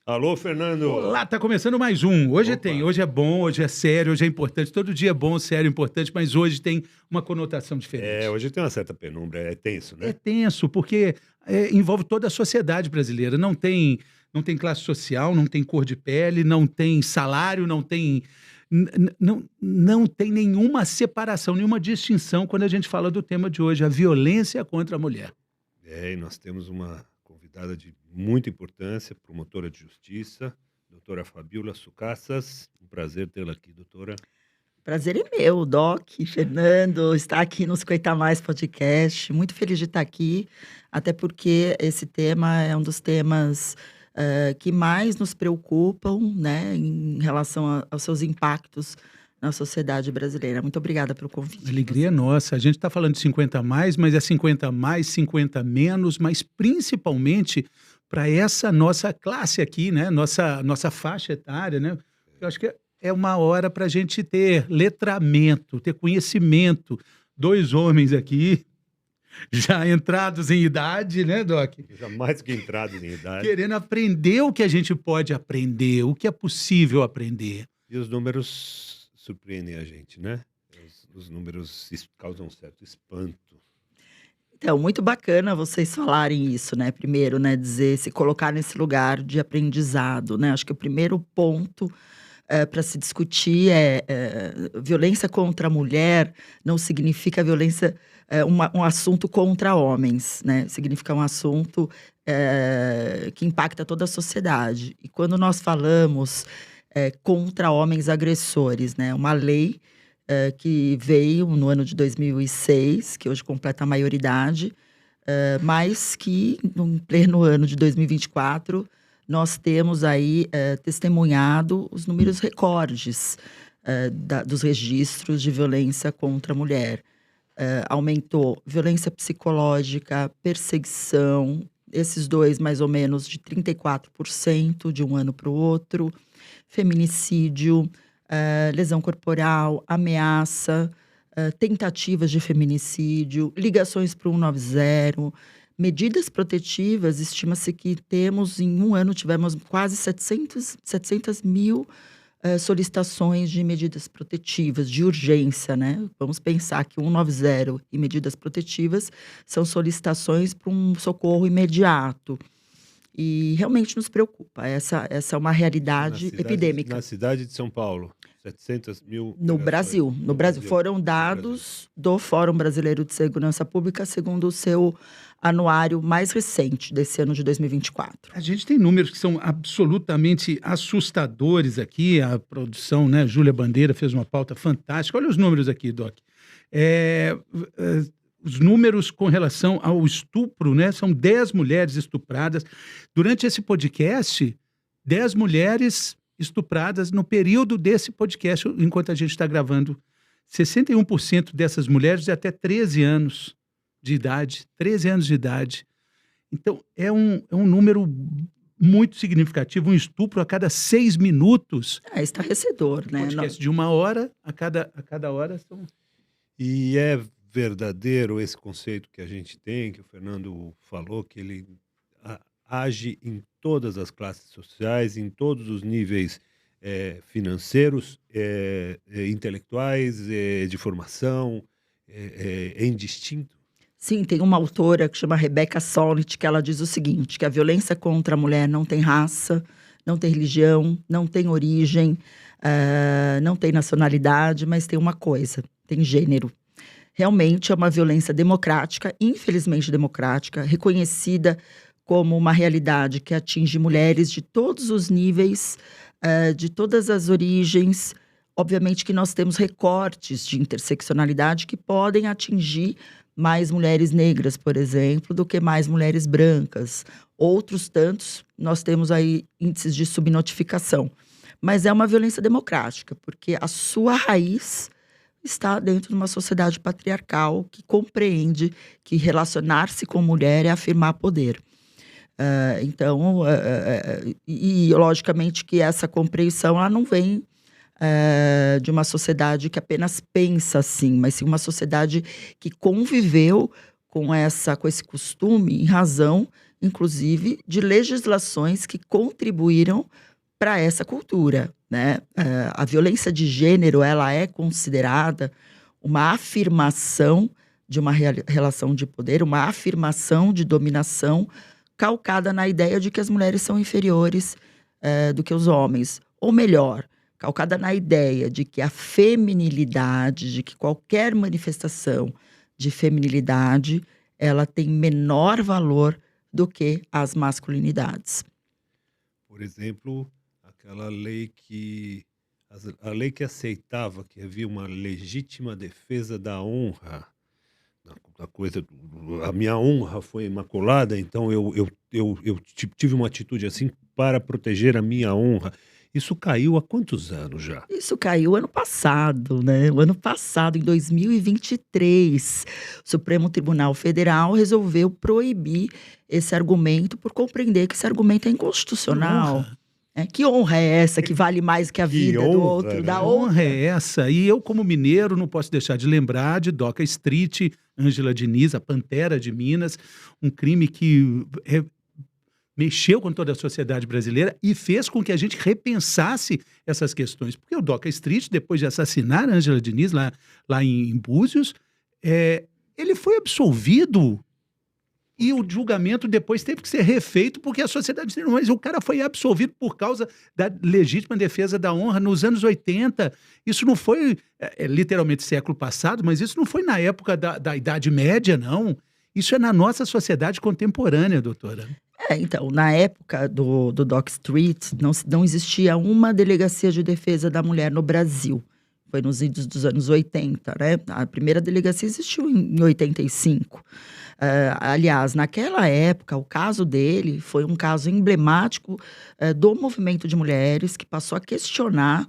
Alô, Fernando! Olá, tá começando mais um. Hoje hoje é bom, hoje é sério, hoje é importante. Todo dia é bom, sério, importante, mas hoje tem uma conotação diferente. Hoje tem uma certa penumbra, é tenso, É né? tenso, porque envolve toda a sociedade brasileira. Não tem classe social, não tem cor de pele, não tem salário, não tem nenhuma separação, nenhuma distinção quando a gente fala do tema de hoje, a violência contra a mulher. E nós temos uma convidada de muita importância, promotora de justiça, doutora Fabiola Sucassas. Um prazer tê-la aqui, doutora. Prazer é meu, Doc, Fernando, estar aqui no 50 Mais Podcast. Muito feliz de estar aqui, até porque esse tema é um dos temas que mais nos preocupam, né, em relação aos seus impactos na sociedade brasileira. Muito obrigada pelo convite. A alegria é nossa. A gente está falando de 50 mais, mas é 50 mais, 50 menos, mas principalmente para essa nossa classe aqui, né? Nossa faixa etária, né? Eu acho que é uma hora para a gente ter letramento, ter conhecimento. Dois homens aqui, já entrados em idade, né, Doc? Já mais que entrado em idade. Querendo aprender o que a gente pode aprender, o que é possível aprender. E os números surpreendem a gente, né? Os números causam um certo espanto. Então, muito bacana vocês falarem isso, né? Primeiro, né, se colocar nesse lugar de aprendizado, né? Acho que o primeiro ponto para se discutir violência contra a mulher não significa violência, um assunto contra homens, né? Significa um assunto que impacta toda a sociedade. E quando nós falamos contra homens agressores, né? Uma lei que veio no ano de 2006, que hoje completa a maioridade, mas que no pleno ano de 2024 nós temos aí testemunhado os números recordes dos registros de violência contra a mulher. Aumentou violência psicológica, perseguição, esses dois mais ou menos de 34% de um ano para o outro, feminicídio, lesão corporal, ameaça, tentativas de feminicídio, ligações para o 190, medidas protetivas. Estima-se que em um ano tivemos quase 700 mil solicitações de medidas protetivas, de urgência, né? Vamos pensar que o 190 e medidas protetivas são solicitações para um socorro imediato. E realmente nos preocupa. Essa é uma realidade epidêmica. Na cidade de São Paulo, 700 mil... No Brasil. Foram dados do Fórum Brasileiro de Segurança Pública, segundo o seu anuário mais recente, desse ano de 2024. A gente tem números que são absolutamente assustadores aqui. A produção, né? Júlia Bandeira fez uma pauta fantástica. Olha os números aqui, Doc. Os números com relação ao estupro, né? São 10 mulheres estupradas. Durante esse podcast, 10 mulheres estupradas no período desse podcast, enquanto a gente está gravando. 61% dessas mulheres de até 13 anos de idade. 13 anos de idade. Então, é um número muito significativo, um estupro a cada 6 minutos. É estarrecedor, né? Podcast de 1 hora, a cada hora são... E é verdadeiro esse conceito que a gente tem, que o Fernando falou, que ele age em todas as classes sociais, em todos os níveis financeiros, intelectuais, de formação, é indistinto? Sim, tem uma autora que chama Rebecca Solnit, que ela diz o seguinte, que a violência contra a mulher não tem raça, não tem religião, não tem origem, não tem nacionalidade, mas tem uma coisa, tem gênero. Realmente é uma violência democrática, infelizmente democrática, reconhecida como uma realidade que atinge mulheres de todos os níveis, de todas as origens. Obviamente que nós temos recortes de interseccionalidade que podem atingir mais mulheres negras, por exemplo, do que mais mulheres brancas. Outros tantos, nós temos aí índices de subnotificação. Mas é uma violência democrática, porque a sua raiz está dentro de uma sociedade patriarcal que compreende que relacionar-se com mulher é afirmar poder. Logicamente que essa compreensão ela não vem de uma sociedade que apenas pensa assim, mas sim uma sociedade que conviveu com esse costume em razão, inclusive, de legislações que contribuíram para essa cultura, né? A violência de gênero, ela é considerada uma afirmação de uma relação de poder, uma afirmação de dominação calcada na ideia de que as mulheres são inferiores do que os homens. Ou melhor, calcada na ideia de que a feminilidade, de que qualquer manifestação de feminilidade, ela tem menor valor do que as masculinidades. Por exemplo, aquela lei a lei que aceitava que havia uma legítima defesa da honra, a coisa, a minha honra foi imaculada, então eu tive uma atitude assim para proteger a minha honra. Isso caiu há quantos anos já? Isso caiu ano passado, né? O ano passado, em 2023, o Supremo Tribunal Federal resolveu proibir esse argumento por compreender que esse argumento é inconstitucional. Que honra é essa que vale mais que a vida do outro? né? Da A honra honra. é essa. E eu, como mineiro, não posso deixar de lembrar de Doca Street, Ângela Diniz, a Pantera de Minas, um crime que mexeu com toda a sociedade brasileira e fez com que a gente repensasse essas questões. Porque o Doca Street, depois de assassinar a Ângela Diniz lá em Búzios, ele foi absolvido e o julgamento depois teve que ser refeito porque a sociedade... Mas o cara foi absolvido por causa da legítima defesa da honra nos anos 80. Isso não foi literalmente século passado, mas isso não foi na época da Idade Média, não. Isso é na nossa sociedade contemporânea, doutora. Então, na época do Dock Street, não existia uma delegacia de defesa da mulher no Brasil. Foi nos idos dos anos 80, né? A primeira delegacia existiu em 85. Aliás, naquela época, o caso dele foi um caso emblemático do movimento de mulheres que passou a questionar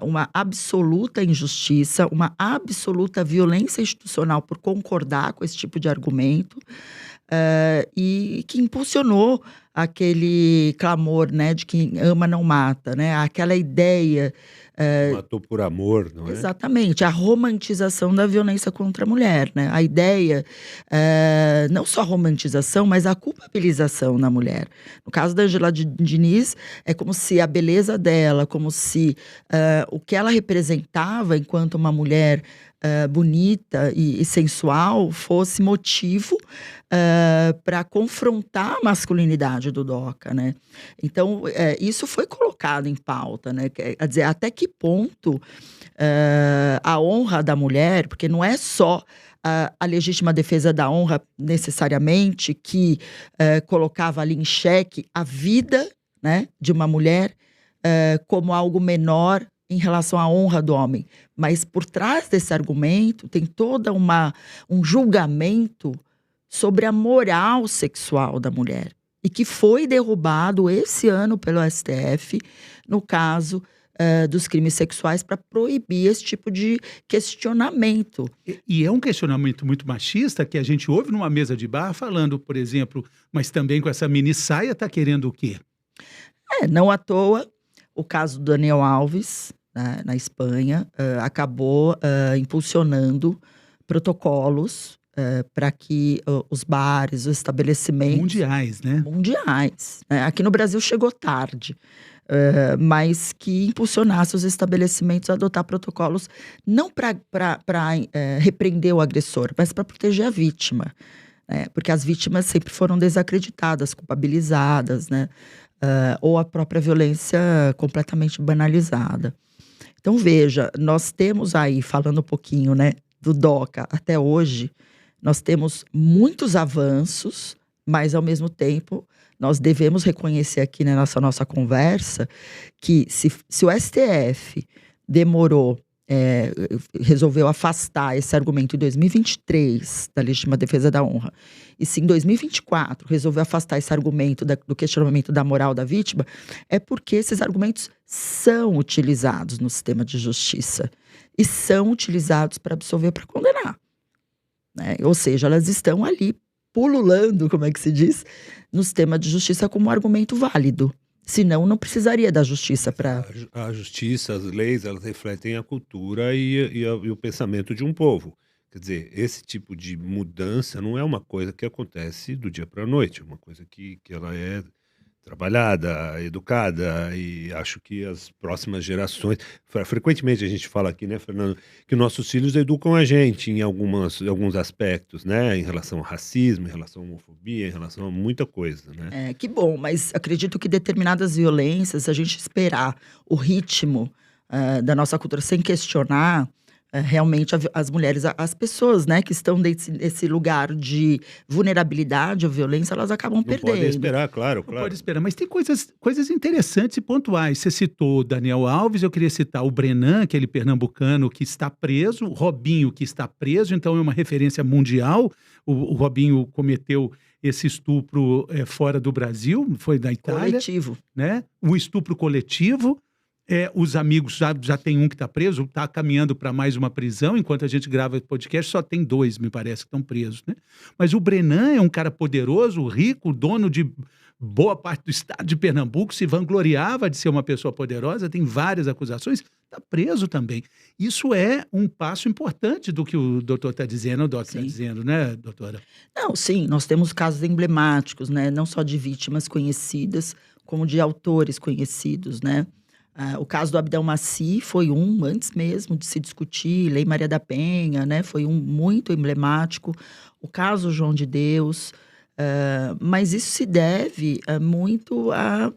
uma absoluta injustiça, uma absoluta violência institucional por concordar com esse tipo de argumento, e que impulsionou aquele clamor, né, de quem ama não mata, né? Aquela ideia... Matou por amor, não é? Exatamente, a romantização da violência contra a mulher, né? A ideia, não só a romantização, mas a culpabilização da mulher. No caso da Ângela Diniz, é como se a beleza dela, como se o que ela representava enquanto uma mulher bonita e sensual fosse motivo para confrontar a masculinidade do Doca, né? Então, isso foi colocado em pauta, né? Quer dizer, até que ponto a honra da mulher, porque não é só a legítima defesa da honra necessariamente que colocava ali em xeque a vida, né, de uma mulher como algo menor em relação à honra do homem. Mas por trás desse argumento tem todo um julgamento sobre a moral sexual da mulher. E que foi derrubado esse ano pelo STF, no caso dos crimes sexuais, para proibir esse tipo de questionamento. E é um questionamento muito machista que a gente ouve numa mesa de bar falando, por exemplo, mas também com essa mini saia está querendo o quê? Não à toa, o caso do Daniel Alves, né, na Espanha, acabou impulsionando protocolos para que os bares, os estabelecimentos... Mundiais, né? Mundiais. Aqui no Brasil chegou tarde, mas que impulsionasse os estabelecimentos a adotar protocolos não para repreender o agressor, mas para proteger a vítima. Porque as vítimas sempre foram desacreditadas, culpabilizadas, né? Ou a própria violência completamente banalizada. Então, veja, nós temos aí, falando um pouquinho, né, do Doca até hoje, nós temos muitos avanços, mas, ao mesmo tempo, nós devemos reconhecer aqui nessa nossa conversa que se o STF demorou, resolveu afastar esse argumento em 2023 da legítima defesa da honra, e se em 2024 resolveu afastar esse argumento do questionamento da moral da vítima, é porque esses argumentos são utilizados no sistema de justiça e são utilizados para absolver, para condenar. Né? Ou seja, elas estão ali pululando, como é que se diz, no sistema de justiça como argumento válido. Senão, não precisaria da justiça para... A justiça, as leis, elas refletem a cultura e o pensamento de um povo. Quer dizer, esse tipo de mudança não é uma coisa que acontece do dia para a noite, é uma coisa que ela é trabalhada, educada, e acho que as próximas gerações. Frequentemente a gente fala aqui, né, Fernando, que nossos filhos educam a gente em alguns aspectos, né, em relação ao racismo, em relação à homofobia, em relação a muita coisa, né? Que bom, mas acredito que determinadas violências, a gente esperar o ritmo da nossa cultura sem questionar, realmente as mulheres, as pessoas, né, que estão nesse lugar de vulnerabilidade ou violência, elas acabam Não perdendo. podem esperar, claro, Não claro. pode esperar, mas tem coisas interessantes e pontuais. Você citou o Daniel Alves, eu queria citar o Brenan, aquele pernambucano que está preso, o Robinho, que está preso, então é uma referência mundial. O Robinho cometeu esse estupro fora do Brasil, foi da Itália. Coletivo. Né? Um estupro coletivo. Os amigos, já tem um que está preso, está caminhando para mais uma prisão. Enquanto a gente grava podcast, só tem 2, me parece, que estão presos. Né? Mas o Brenan é um cara poderoso, rico, dono de boa parte do estado de Pernambuco, se vangloriava de ser uma pessoa poderosa, tem várias acusações, está preso também. Isso é um passo importante do que o doutor está dizendo, o Doc está dizendo, né, doutora? Não, sim, nós temos casos emblemáticos, né? Não só de vítimas conhecidas, como de autores conhecidos, né? O caso do Abdelmaci foi antes mesmo de se discutir, Lei Maria da Penha, né? Foi muito emblemático. O caso João de Deus, mas isso se deve muito a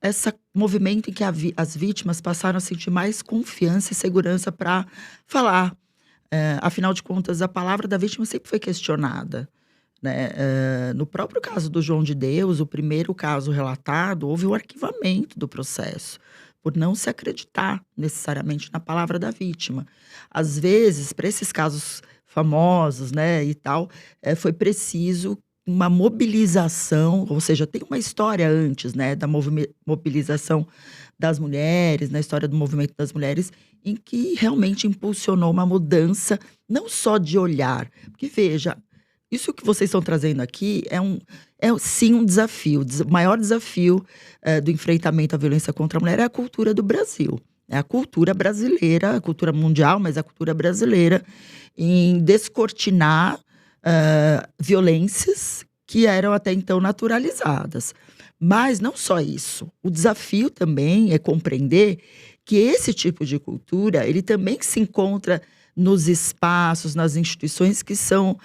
esse movimento em que as vítimas passaram a sentir mais confiança e segurança para falar. Afinal de contas, a palavra da vítima sempre foi questionada. Né? No próprio caso do João de Deus, o primeiro caso relatado, houve o arquivamento do processo, por não se acreditar necessariamente na palavra da vítima. Às vezes, para esses casos famosos, né, e tal, foi preciso uma mobilização, ou seja, tem uma história antes, né, da mobilização das mulheres, na história do movimento das mulheres, em que realmente impulsionou uma mudança, não só de olhar, porque veja, isso que vocês estão trazendo aqui é sim um desafio. O maior desafio do enfrentamento à violência contra a mulher é a cultura do Brasil. É a cultura brasileira, a cultura mundial, mas a cultura brasileira, em descortinar violências que eram até então naturalizadas. Mas não só isso. O desafio também é compreender que esse tipo de cultura, ele também se encontra nos espaços, nas instituições que são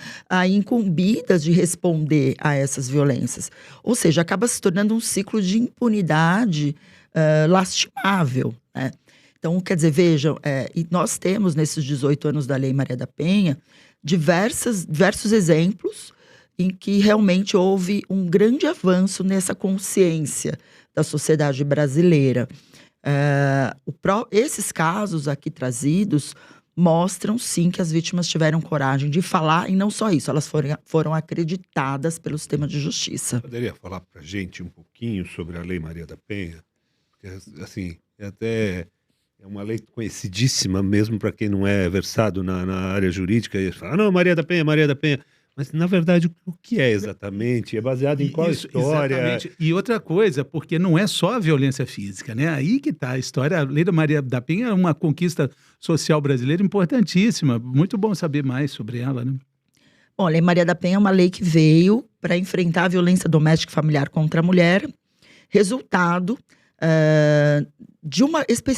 incumbidas de responder a essas violências. Ou seja, acaba se tornando um ciclo de impunidade lastimável, né? Então, quer dizer, vejam, e nós temos nesses 18 anos da Lei Maria da Penha diversos exemplos em que realmente houve um grande avanço nessa consciência da sociedade brasileira. Esses casos aqui trazidos mostram, sim, que as vítimas tiveram coragem de falar, e não só isso, elas foram acreditadas pelo sistema de justiça. Poderia falar para a gente um pouquinho sobre a Lei Maria da Penha? Porque, assim, é uma lei conhecidíssima, mesmo para quem não é versado na área jurídica, e fala, não, Maria da Penha, Maria da Penha. Mas, na verdade, o que é exatamente? É baseado em qual história? Exatamente. E outra coisa, porque não é só a violência física, né? Aí que está a história. A Lei da Maria da Penha é uma conquista social brasileira importantíssima. Muito bom saber mais sobre ela, né? Bom, a Lei Maria da Penha é uma lei que veio para enfrentar a violência doméstica e familiar contra a mulher, resultado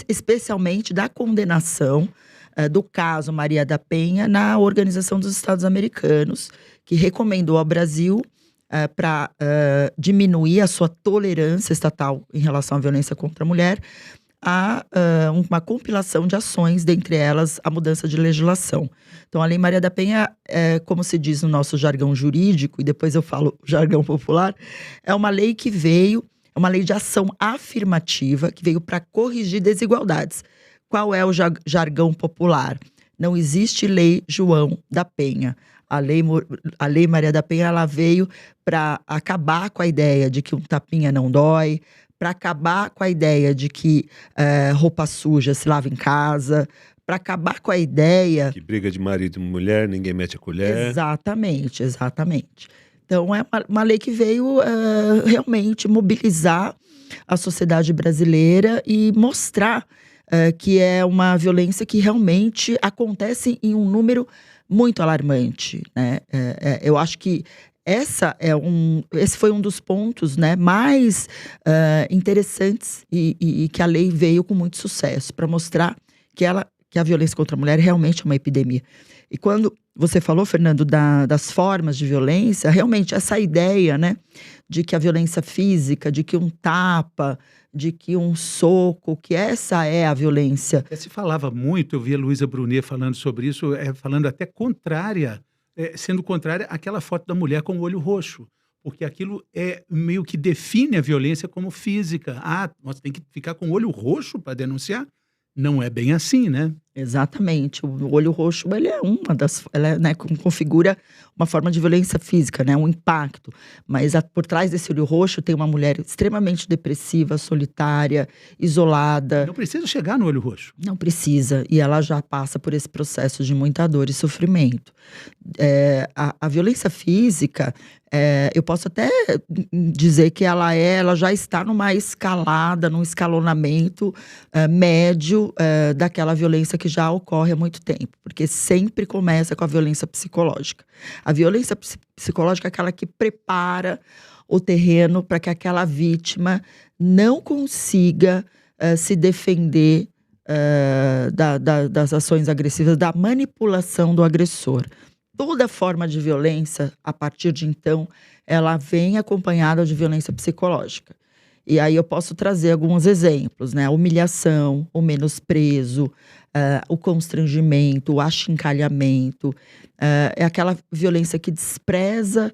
especialmente da condenação do caso Maria da Penha na Organização dos Estados Americanos, que recomendou ao Brasil para diminuir a sua tolerância estatal em relação à violência contra a mulher, uma compilação de ações, dentre elas a mudança de legislação. Então, a Lei Maria da Penha, como se diz no nosso jargão jurídico, e depois eu falo jargão popular, é uma lei que veio, é uma lei de ação afirmativa, que veio para corrigir desigualdades. Qual é o jargão popular? Não existe Lei João da Penha. A lei Maria da Penha, ela veio para acabar com a ideia de que um tapinha não dói, para acabar com a ideia de que roupa suja se lava em casa, para acabar com a ideia... Que briga de marido e mulher, ninguém mete a colher. Exatamente, exatamente. Então, é uma lei que veio realmente mobilizar a sociedade brasileira e mostrar que é uma violência que realmente acontece em um número muito alarmante, né? Eu acho que esse foi um dos pontos, né, mais interessantes e que a lei veio com muito sucesso para mostrar que a violência contra a mulher realmente é uma epidemia. E quando você falou, Fernando, das formas de violência, realmente essa ideia, né, de que a violência física, de que um tapa, de que um soco, que essa é a violência. Se falava muito, eu vi a Luísa Brunet falando sobre isso, falando até sendo contrária àquela foto da mulher com o olho roxo, porque aquilo meio que define a violência como física. Você tem que ficar com o olho roxo para denunciar? Não é bem assim, né? Exatamente. O olho roxo, ele é né, configura uma forma de violência física, né, um impacto. Mas por trás desse olho roxo tem uma mulher extremamente depressiva, solitária, isolada. Não precisa chegar no olho roxo. Não precisa. E ela já passa por esse processo de muita dor e sofrimento. A violência física, eu posso até dizer que ela já está numa escalada, num escalonamento médio daquela violência que já ocorre há muito tempo, porque sempre começa com a violência psicológica. A violência psicológica é aquela que prepara o terreno para que aquela vítima não consiga se defender das ações agressivas, da manipulação do agressor. Toda forma de violência, a partir de então, ela vem acompanhada de violência psicológica. E aí eu posso trazer alguns exemplos, né? A humilhação, o menosprezo, o constrangimento, o achincalhamento. É aquela violência que despreza,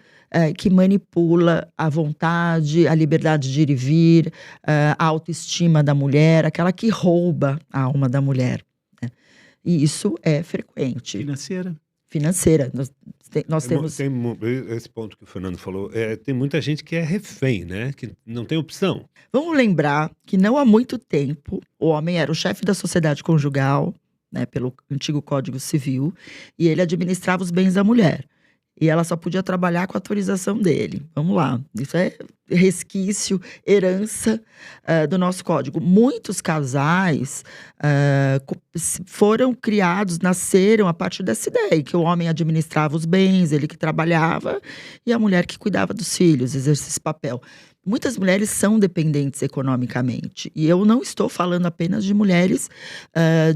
que manipula a vontade, a liberdade de ir e vir, a autoestima da mulher, aquela que rouba a alma da mulher, né? E isso é frequente. Financeira. Nós temos... Tem esse ponto que o Fernando falou, tem muita gente que é refém, né? Que não tem opção. Vamos lembrar que não há muito tempo o homem era o chefe da sociedade conjugal, né, pelo antigo Código Civil, e ele administrava os bens da mulher. E ela só podia trabalhar com a autorização dele. Vamos lá. Isso é resquício, herança do nosso código. Muitos casais foram criados, nasceram a partir dessa ideia, que o homem administrava os bens, ele que trabalhava, e a mulher que cuidava dos filhos, exercia esse papel. Muitas mulheres são dependentes economicamente. E eu não estou falando apenas de mulheres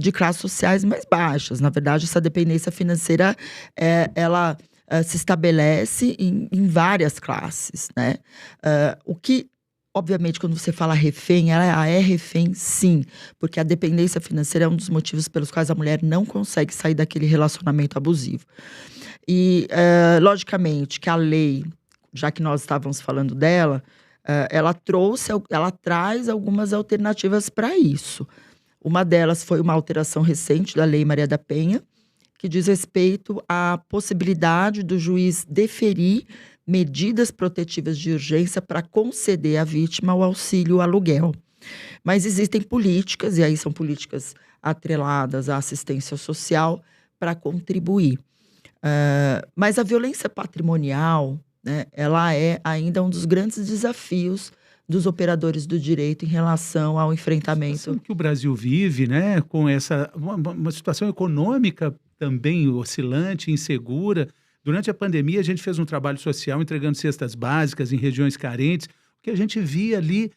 de classes sociais mais baixas. Na verdade, essa dependência financeira, ela... se estabelece em várias classes, né? O que, obviamente, quando você fala refém, ela é refém, sim, porque a dependência financeira é um dos motivos pelos quais a mulher não consegue sair daquele relacionamento abusivo. E, logicamente, que a lei, já que nós estávamos falando dela, ela traz algumas alternativas para isso. Uma delas foi uma alteração recente da Lei Maria da Penha, que diz respeito à possibilidade do juiz deferir medidas protetivas de urgência para conceder à vítima o auxílio aluguel. Mas existem políticas, e aí são políticas atreladas à assistência social, para contribuir. Mas a violência patrimonial, né, ela é ainda um dos grandes desafios dos operadores do direito em relação ao enfrentamento. A situação que o Brasil vive, né, com uma situação econômica também oscilante, insegura. Durante a pandemia, a gente fez um trabalho social entregando cestas básicas em regiões carentes. O que a gente via ali,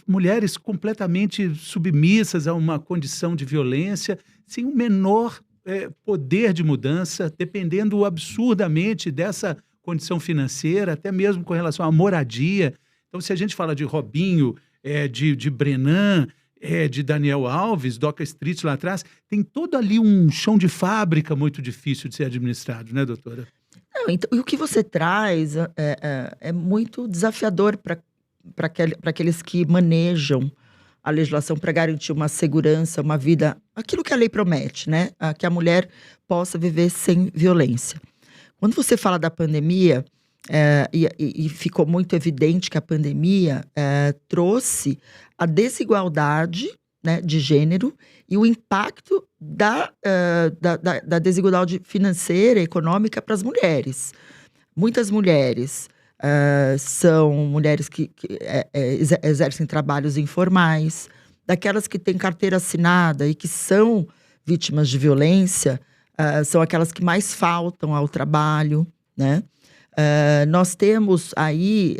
mulheres completamente submissas a uma condição de violência, sem o menor poder de mudança, dependendo absurdamente dessa condição financeira, até mesmo com relação à moradia. Então, se a gente fala de Robinho, de Brenan, de Daniel Alves, Doca Street lá atrás, tem todo ali um chão de fábrica muito difícil de ser administrado, né, doutora? Não, então, e o que você traz é muito desafiador para aqueles que manejam a legislação para garantir uma segurança, uma vida, aquilo que a lei promete, né? Que a mulher possa viver sem violência. Quando você fala da pandemia, e ficou muito evidente que a pandemia trouxe a desigualdade, né, de gênero e o impacto da desigualdade financeira e econômica para as mulheres. Muitas mulheres são mulheres que exercem trabalhos informais, daquelas que têm carteira assinada e que são vítimas de violência. são aquelas que mais faltam ao trabalho, né? Nós temos aí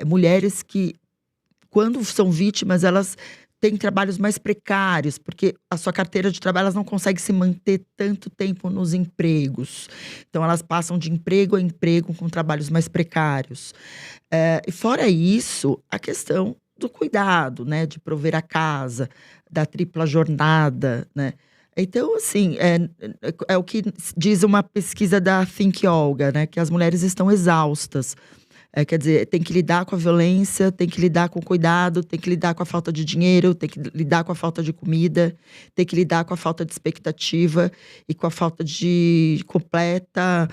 mulheres que, quando são vítimas, elas têm trabalhos mais precários, porque a sua carteira de trabalho, elas não conseguem se manter tanto tempo nos empregos. Então, elas passam de emprego a emprego com trabalhos mais precários. E fora isso, a questão do cuidado, né? De prover a casa, da tripla jornada, né? Então, assim, é o que diz uma pesquisa da Think Olga, né? Que as mulheres estão exaustas. Quer dizer, tem que lidar com a violência, tem que lidar com o cuidado, tem que lidar com a falta de dinheiro, tem que lidar com a falta de comida, tem que lidar com a falta de expectativa e com a falta de completa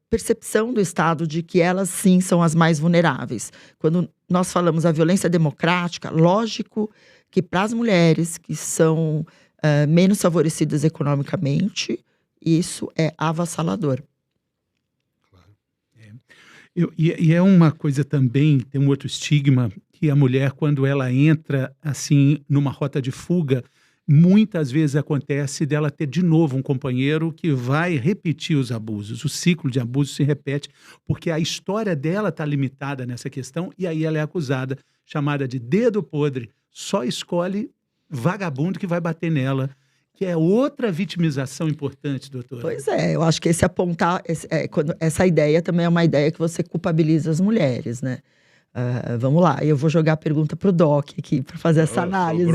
percepção do Estado de que elas, sim, são as mais vulneráveis. Quando nós falamos da violência democrática, lógico que para as mulheres que são menos favorecidas economicamente, isso é avassalador. E é uma coisa também, tem um outro estigma, que a mulher, quando ela entra, assim, numa rota de fuga, muitas vezes acontece dela ter de novo um companheiro que vai repetir os abusos. O ciclo de abuso se repete, porque a história dela está limitada nessa questão, e aí ela é acusada, chamada de dedo podre, só escolhe vagabundo que vai bater nela, que é outra vitimização importante, doutora. Pois eu acho que essa ideia também é uma ideia que você culpabiliza as mulheres, né? Vamos lá, eu vou jogar a pergunta pro Doc aqui para fazer essa análise.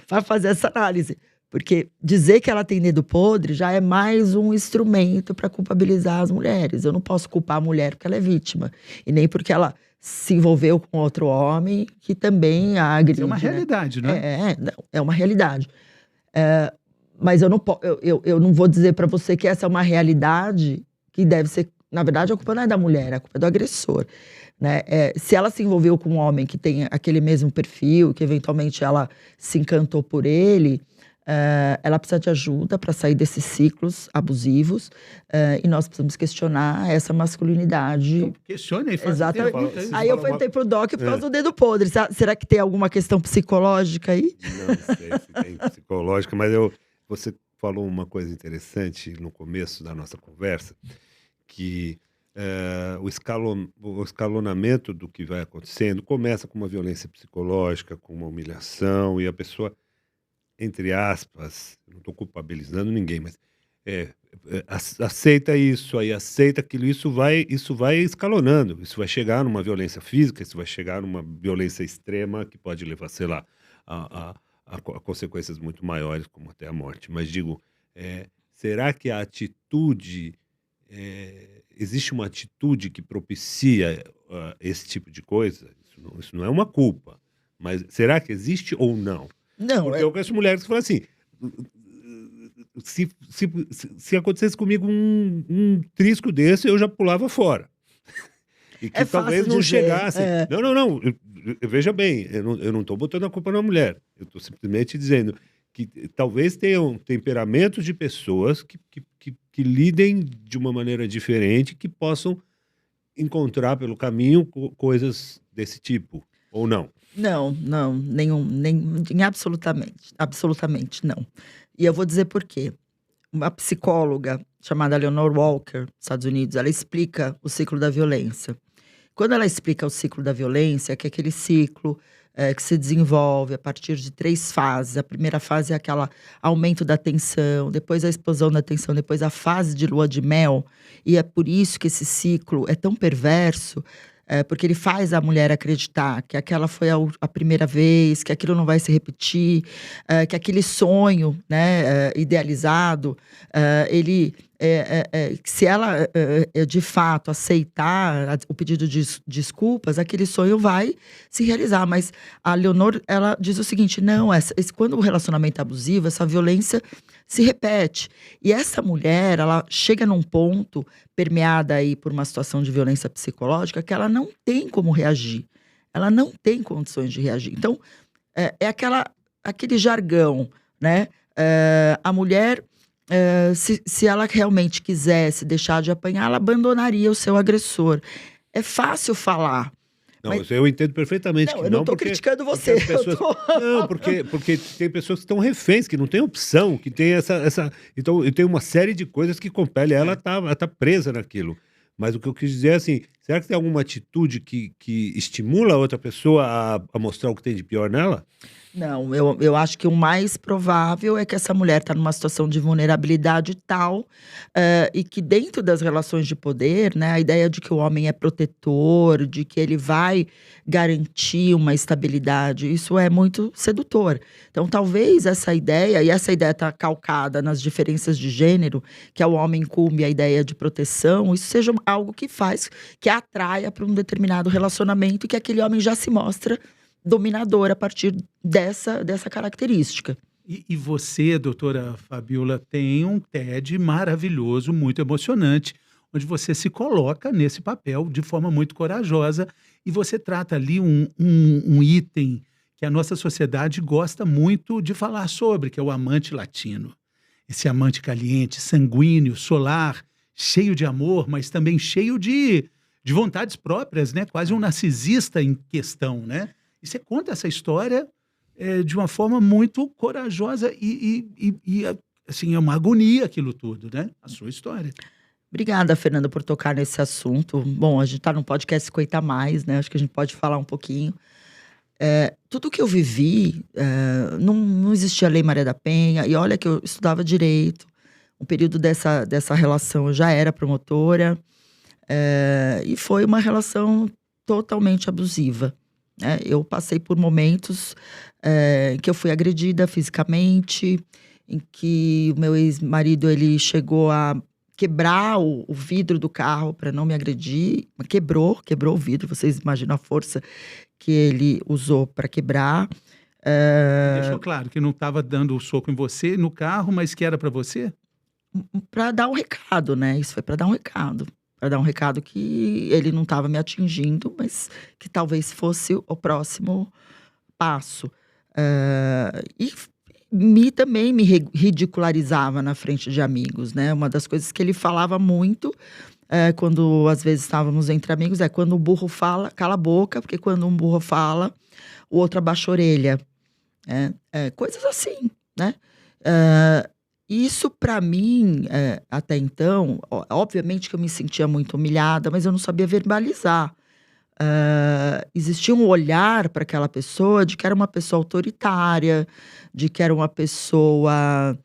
Para fazer essa análise. Porque dizer que ela tem dedo podre já é mais um instrumento para culpabilizar as mulheres. Eu não posso culpar a mulher porque ela é vítima. E nem porque ela se envolveu com outro homem que também a agride. É uma realidade, né? É uma realidade. Mas eu não vou dizer para você que essa é uma realidade que deve ser... Na verdade, a culpa não é da mulher, a culpa é do agressor, né? Se ela se envolveu com um homem que tem aquele mesmo perfil, que eventualmente ela se encantou por ele... ela precisa de ajuda para sair desses ciclos abusivos, e nós precisamos questionar essa masculinidade. Então, questione aí. Exatamente. Aí eu perguntei pro Doc por causa do dedo podre. Será que tem alguma questão psicológica aí? Não sei se tem psicológica, mas você falou uma coisa interessante no começo da nossa conversa, que o escalonamento do que vai acontecendo começa com uma violência psicológica, com uma humilhação, e a pessoa, entre aspas, não estou culpabilizando ninguém, mas aceita isso, aí aceita aquilo, isso vai escalonando, isso vai chegar numa violência física, isso vai chegar numa violência extrema que pode levar, sei lá, a consequências muito maiores, como até a morte. Mas digo, será que a atitude, existe uma atitude que propicia esse tipo de coisa? Isso não é uma culpa, mas será que existe ou não? Não, porque eu conheço mulheres que falam assim, se acontecesse comigo um trisco desse, eu já pulava fora. E que talvez não chegasse. Não. Veja bem, eu não estou botando a culpa na mulher. Eu estou simplesmente dizendo que talvez tenham temperamentos de pessoas que lidem de uma maneira diferente, que possam encontrar pelo caminho coisas desse tipo, ou não. Não, absolutamente não. E eu vou dizer por quê. Uma psicóloga chamada Leonore Walker, dos Estados Unidos, ela explica o ciclo da violência. Quando ela explica o ciclo da violência, que é aquele ciclo que se desenvolve a partir de 3 fases. A primeira fase é aquele aumento da tensão, depois a explosão da tensão, depois a fase de lua de mel. E é por isso que esse ciclo é tão perverso, porque ele faz a mulher acreditar que aquela foi a primeira vez, que aquilo não vai se repetir, que aquele sonho, né, idealizado, se ela de fato aceitar o pedido de desculpas, aquele sonho vai se realizar. Mas a Leonor, ela diz o seguinte: não, quando o relacionamento é abusivo, essa violência se repete. E essa mulher, ela chega num ponto, permeada aí por uma situação de violência psicológica, que ela não tem como reagir. Ela não tem condições de reagir. Então, aquele jargão, né? A mulher, se ela realmente quisesse deixar de apanhar, ela abandonaria o seu agressor. É fácil falar. Não, Mas- eu entendo perfeitamente Não, que eu não não, tô porque criticando porque você. as pessoas não, porque tem pessoas que estão reféns, que não têm opção, que tem então, e tem uma série de coisas que compele ela a tá presa naquilo. Mas o que eu quis dizer é assim, será que tem alguma atitude que estimula a outra pessoa a mostrar o que tem de pior nela? Não, eu acho que o mais provável é que essa mulher está numa situação de vulnerabilidade tal, e que dentro das relações de poder, né, a ideia de que o homem é protetor, de que ele vai garantir uma estabilidade, isso é muito sedutor. Então, talvez essa ideia, e essa ideia está calcada nas diferenças de gênero, que é o homem incumbe a ideia de proteção, isso seja algo que faz, que atraia para um determinado relacionamento e que aquele homem já se mostra dominador a partir dessa característica. E você, doutora Fabiola, tem um TED maravilhoso, muito emocionante, onde você se coloca nesse papel de forma muito corajosa e você trata ali um item que a nossa sociedade gosta muito de falar sobre, que é o amante latino. Esse amante caliente, sanguíneo, solar, cheio de amor, mas também cheio de vontades próprias, né? Quase um narcisista em questão, né? E você conta essa história de uma forma muito corajosa assim, é uma agonia aquilo tudo, né? A sua história. Obrigada, Fernanda, por tocar nesse assunto. Bom, a gente está num podcast 50 mais, né? Acho que a gente pode falar um pouquinho. Tudo que eu vivi, não existia a Lei Maria da Penha. E olha que eu estudava direito. Um período dessa relação eu já era promotora. E foi uma relação totalmente abusiva. Eu passei por momentos em que eu fui agredida fisicamente, em que o meu ex-marido ele chegou a quebrar o vidro do carro para não me agredir. Quebrou o vidro, vocês imaginam a força que ele usou para quebrar. Deixou claro que não estava dando o soco em você no carro, mas que era para você? Para dar um recado, né? Isso foi para dar um recado. Para dar um recado que ele não estava me atingindo, mas que talvez fosse o próximo passo. E também me ridicularizava na frente de amigos, né? Uma das coisas que ele falava muito, quando às vezes estávamos entre amigos, é quando o burro fala, cala a boca, porque quando um burro fala, o outro abaixa a orelha. Coisas assim, né? Isso para mim, até então, obviamente que eu me sentia muito humilhada, mas eu não sabia verbalizar. Existia um olhar para aquela pessoa de que era uma pessoa autoritária, de que era uma pessoa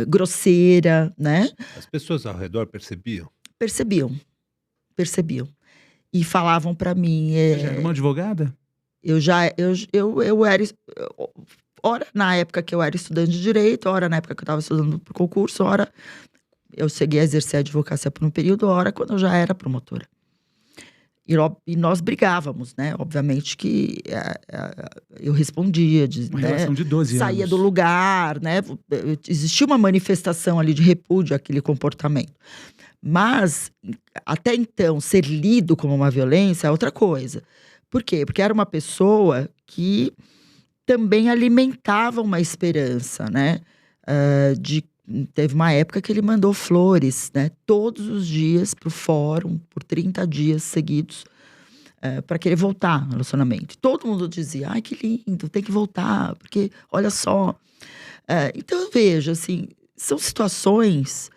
grosseira, né? As pessoas ao redor percebiam? Percebiam. E falavam para mim. Você já era uma advogada? Eu era. Ora na época que eu era estudante de direito, ora na época que eu estava estudando para o concurso, ora eu cheguei a exercer a advocacia por um período, ora quando eu já era promotora. E nós brigávamos, né? Obviamente que eu respondia. Uma relação de 12 anos. Saía do lugar, né? Existia uma manifestação ali de repúdio àquele comportamento. Mas, até então, ser lido como uma violência é outra coisa. Por quê? Porque era uma pessoa que também alimentava uma esperança, né? Teve uma época que ele mandou flores, né? Todos os dias para o fórum, por 30 dias seguidos, para querer voltar no relacionamento. Todo mundo dizia, ai, que lindo, tem que voltar, porque olha só. Então eu vejo, assim, são situações,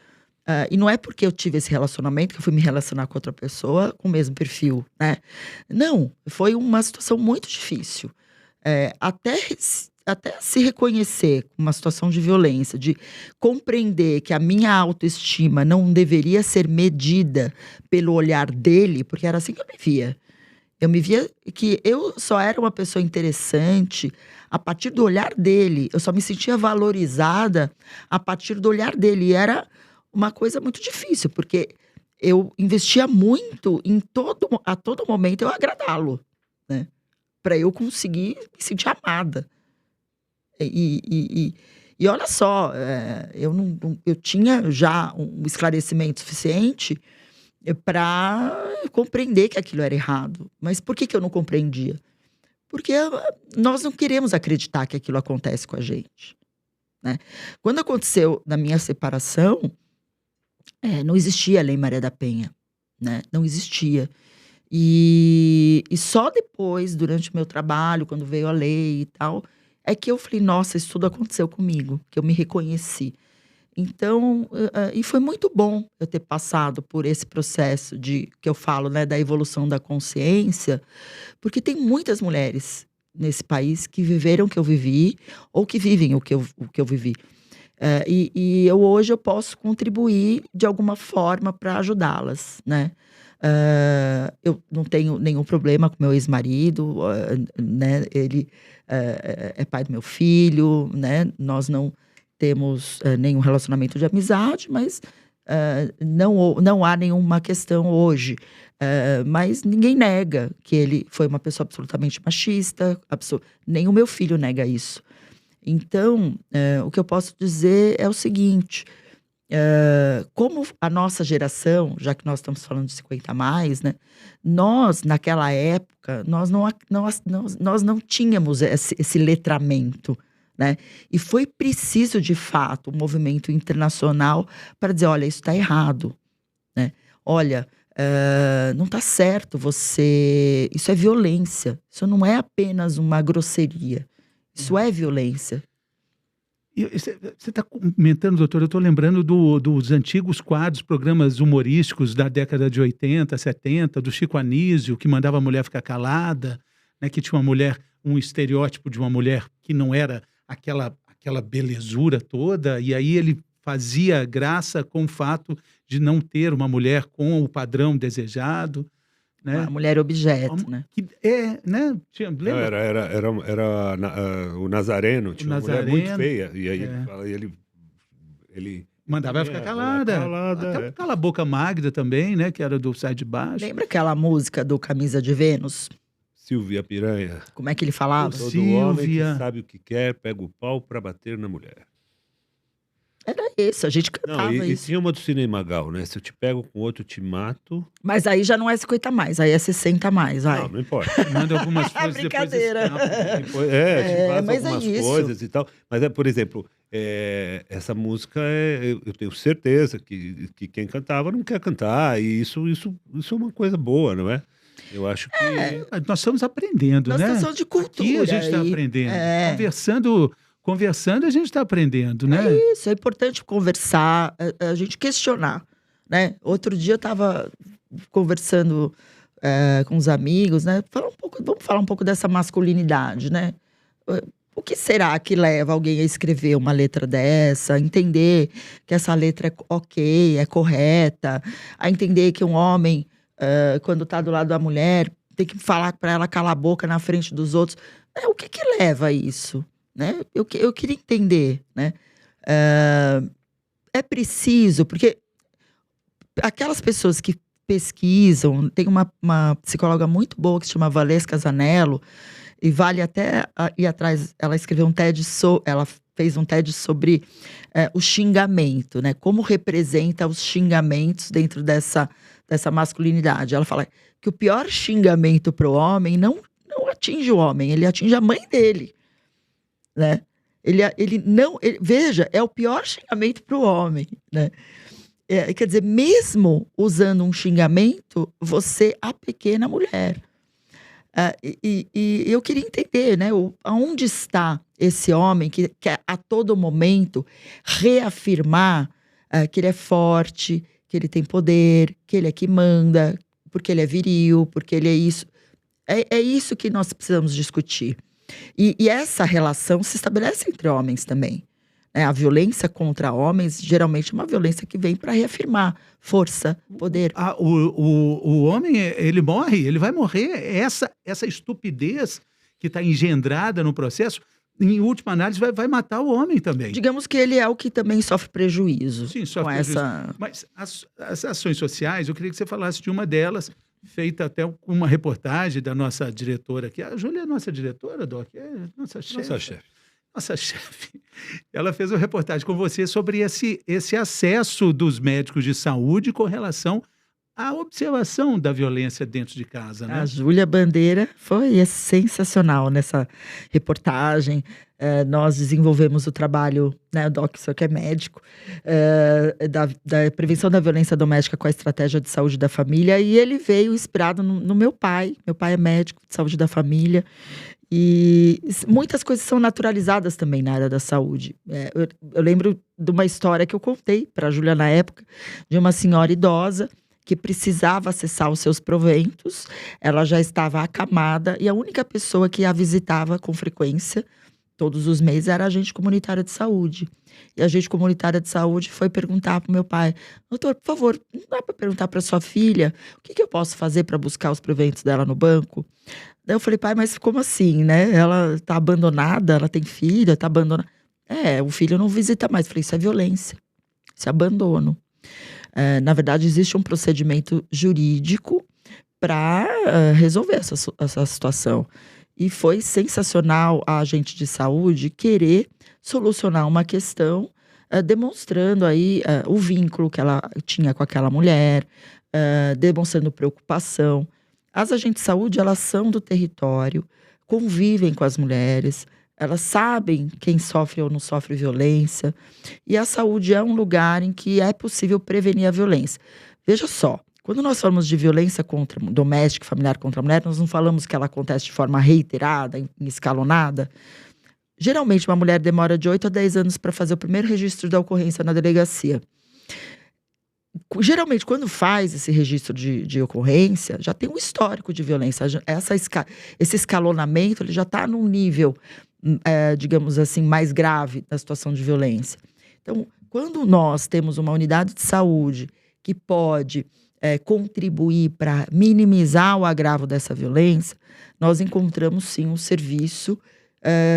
e não é porque eu tive esse relacionamento que eu fui me relacionar com outra pessoa com o mesmo perfil, né? Não, foi uma situação muito difícil. Até se reconhecer com uma situação de violência, de compreender que a minha autoestima não deveria ser medida pelo olhar dele, porque era assim que eu me via. Eu me via que eu só era uma pessoa interessante a partir do olhar dele. Eu só me sentia valorizada a partir do olhar dele. E era uma coisa muito difícil, porque eu investia muito a todo momento eu agradá-lo, né? Para eu conseguir me sentir amada. E olha só, eu tinha já um esclarecimento suficiente para compreender que aquilo era errado. Mas por que eu não compreendia? Porque nós não queremos acreditar que aquilo acontece com a gente, né? Quando aconteceu na minha separação, não existia a Lei Maria da Penha, né? Não existia. E só depois, durante o meu trabalho, quando veio a lei e tal, é que eu falei, nossa, isso tudo aconteceu comigo, que eu me reconheci. Então, e foi muito bom eu ter passado por esse processo que eu falo, né, da evolução da consciência, porque tem muitas mulheres nesse país que viveram o que eu vivi, ou que vivem o que eu vivi. E hoje eu posso contribuir de alguma forma para ajudá-las, né? Eu não tenho nenhum problema com meu ex-marido, né? Ele é pai do meu filho, né? Nós não temos nenhum relacionamento de amizade, mas não há nenhuma questão hoje. Mas ninguém nega que ele foi uma pessoa absolutamente machista, nem o meu filho nega isso. Então, o que eu posso dizer é o seguinte: como a nossa geração, já que nós estamos falando de 50 a mais, né? Nós, naquela época, nós não tínhamos esse letramento, né? E foi preciso, de fato, um movimento internacional para dizer, olha, isso está errado, né? Olha, não está certo isso é violência, isso não é apenas uma grosseria, isso é violência. Você está comentando, doutor, eu estou lembrando dos antigos quadros, programas humorísticos da década de 80, 70, do Chico Anísio, que mandava a mulher ficar calada, né, que tinha um estereótipo de uma mulher que não era aquela belezura toda, e aí ele fazia graça com o fato de não ter uma mulher com o padrão desejado. Né? Uma mulher objeto, né? Né? Lembra? Era o Nazareno, tinha uma mulher muito feia. E aí ele mandava ela ficar calada. Até Cala a Boca Magda também, né? Que era do Sai de Baixo. Lembra aquela música do Camisa de Vênus? Silvia Piranha. Como é que ele falava? Todo homem que sabe o que quer, pega o pau pra bater na mulher. Era isso, a gente cantava isso. E tinha uma do Cine Magal, né? Se eu te pego com outro, te mato. Mas aí já não é 50 a mais, aí é 60 a mais, vai. Não importa. Manda algumas coisas brincadeira. Depois mas algumas coisas e tal. Mas por exemplo, essa música, eu tenho certeza que quem cantava não quer cantar. E isso é uma coisa boa, não é? Eu acho que... Nós estamos aprendendo, né? Nós estamos de cultura. Aqui a gente está aprendendo. Conversando, a gente está aprendendo, né? É isso, é importante conversar, a gente questionar, né? Outro dia eu estava conversando com os amigos, né? Vamos falar um pouco dessa masculinidade, né? O que será que leva alguém a escrever uma letra dessa? Entender que essa letra é ok, é correta, a entender que um homem, quando está do lado da mulher, tem que falar para ela calar a boca na frente dos outros. O que leva a isso? Né? Eu queria entender, né? É preciso, porque aquelas pessoas que pesquisam, tem uma psicóloga muito boa que se chama Valesca Zanello, e vale até ir atrás, ela escreveu ela fez um TED sobre o xingamento, né? Como representa os xingamentos dentro dessa masculinidade. Ela fala que o pior xingamento para o homem não atinge o homem, ele atinge a mãe dele. Né? Veja, é o pior xingamento para o homem, né? Quer dizer, mesmo usando um xingamento, você apequena a mulher. E eu queria entender, né? Aonde está esse homem que quer a todo momento reafirmar que ele é forte, que ele tem poder, que ele é que manda, porque ele é viril, porque ele é isso. É isso que nós precisamos discutir. E essa relação se estabelece entre homens também. A violência contra homens, geralmente, é uma violência que vem para reafirmar força, poder. O homem, ele morre, ele vai morrer. Essa estupidez que está engendrada no processo, em última análise, vai matar o homem também. Digamos que ele é o que também sofre prejuízo. Sim, sofre prejuízo. Mas as ações sociais, eu queria que você falasse de uma delas, feita até uma reportagem da nossa diretora aqui. A Júlia é nossa diretora, Doc? É nossa chefe. Nossa chefe. Ela fez uma reportagem com você sobre esse acesso dos médicos de saúde com relação à observação da violência dentro de casa, né? A Júlia Bandeira foi sensacional nessa reportagem. nós desenvolvemos o trabalho, né, o Doc, o senhor que é médico, da prevenção da violência doméstica com a estratégia de saúde da família, e ele veio inspirado no meu pai. Meu pai é médico de saúde da família, e muitas coisas são naturalizadas também na área da saúde. Eu lembro de uma história que eu contei para a Júlia na época, de uma senhora idosa que precisava acessar os seus proventos. Ela já estava acamada e a única pessoa que a visitava com frequência, todos os meses, era a agente comunitária de saúde. E a agente comunitária de saúde foi perguntar para o meu pai: doutor, por favor, não dá para perguntar para sua filha o que eu posso fazer para buscar os proventos dela no banco? Daí eu falei: pai, mas como assim, né? Ela está abandonada, ela tem filho, está abandonada. O filho não visita mais. Eu falei: isso é violência, isso é abandono. Na verdade, existe um procedimento jurídico para resolver essa situação. E foi sensacional a agente de saúde querer solucionar uma questão, demonstrando aí o vínculo que ela tinha com aquela mulher, demonstrando preocupação. As agentes de saúde, elas são do território, convivem com as mulheres, elas sabem quem sofre ou não sofre violência. E a saúde é um lugar em que é possível prevenir a violência. Veja só, quando nós falamos de violência doméstica, familiar contra a mulher, nós não falamos que ela acontece de forma reiterada, escalonada. Geralmente, uma mulher demora de 8 a 10 anos para fazer o primeiro registro da ocorrência na delegacia. Geralmente, quando faz esse registro de ocorrência, já tem um histórico de violência. Esse escalonamento, ele já está num nível, digamos assim, mais grave da situação de violência. Então, quando nós temos uma unidade de saúde que pode contribuir para minimizar o agravo dessa violência, nós encontramos, sim, um serviço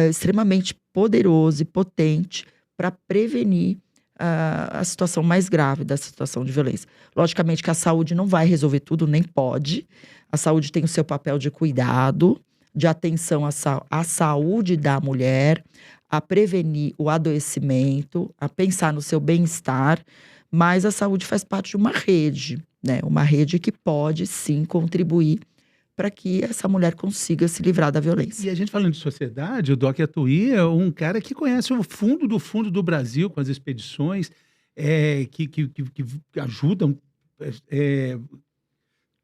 extremamente poderoso e potente para prevenir a situação mais grave da situação de violência. Logicamente que a saúde não vai resolver tudo, nem pode. A saúde tem o seu papel de cuidado, de atenção à saúde da mulher, a prevenir o adoecimento, a pensar no seu bem-estar, mas a saúde faz parte de uma rede, né? Uma rede que pode, sim, contribuir para que essa mulher consiga se livrar da violência. E a gente falando de sociedade, o Doc Atuí é um cara que conhece o fundo do Brasil com as expedições que ajudam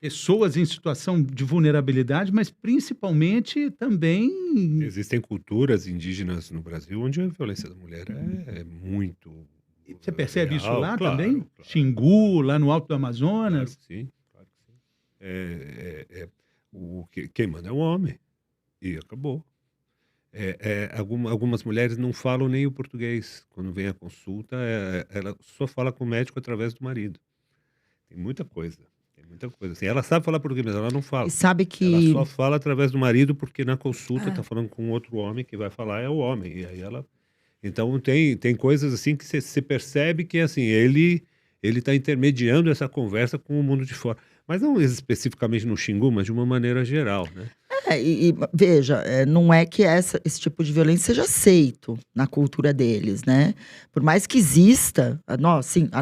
pessoas em situação de vulnerabilidade, mas principalmente também... Existem culturas indígenas no Brasil onde a violência da mulher é muito... Você percebe isso lá claro, também? Claro. Lá no Alto do Amazonas? Claro que sim. Quem manda é o homem. E acabou. Algumas mulheres não falam nem o português. Quando vem a consulta, ela só fala com o médico através do marido. Tem muita coisa. Assim, ela sabe falar português, mas ela não fala. E sabe que... Ela só fala através do marido, porque na consulta está falando com outro homem, que vai falar é o homem. E aí ela... Então tem coisas assim que você percebe que assim, ele está intermediando essa conversa com o mundo de fora. Mas não especificamente no Xingu, mas de uma maneira geral, né? Veja, não é que esse tipo de violência seja aceito na cultura deles, né? Por mais que exista, a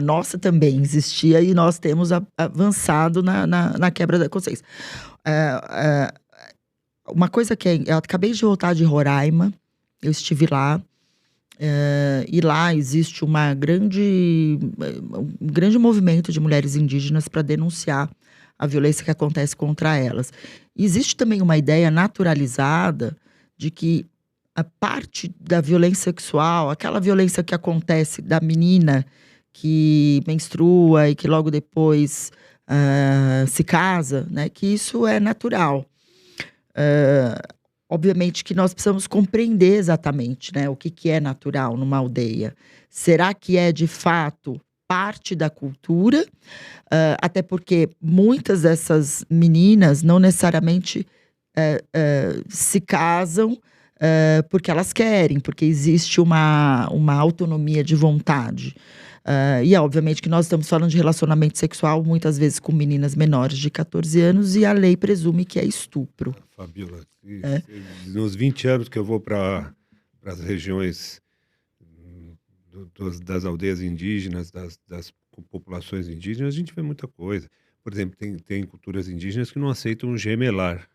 nossa também existia e nós temos avançado na quebra da consciência. Uma coisa eu acabei de voltar de Roraima, eu estive lá, e lá existe um grande movimento de mulheres indígenas para denunciar a violência que acontece contra elas. E existe também uma ideia naturalizada de que a parte da violência sexual, aquela violência que acontece da menina que menstrua e que logo depois se casa, né, que isso é natural. Obviamente que nós precisamos compreender exatamente, né, o que é natural numa aldeia. Será que é, de fato, parte da cultura? Até porque muitas dessas meninas não necessariamente se casam porque elas querem, porque existe uma autonomia de vontade. E obviamente que nós estamos falando de relacionamento sexual muitas vezes com meninas menores de 14 anos e a lei presume que é estupro. Fabíola, nos 20 anos que eu vou para as regiões das aldeias indígenas, das populações indígenas, a gente vê muita coisa. Por exemplo, tem culturas indígenas que não aceitam gemelar.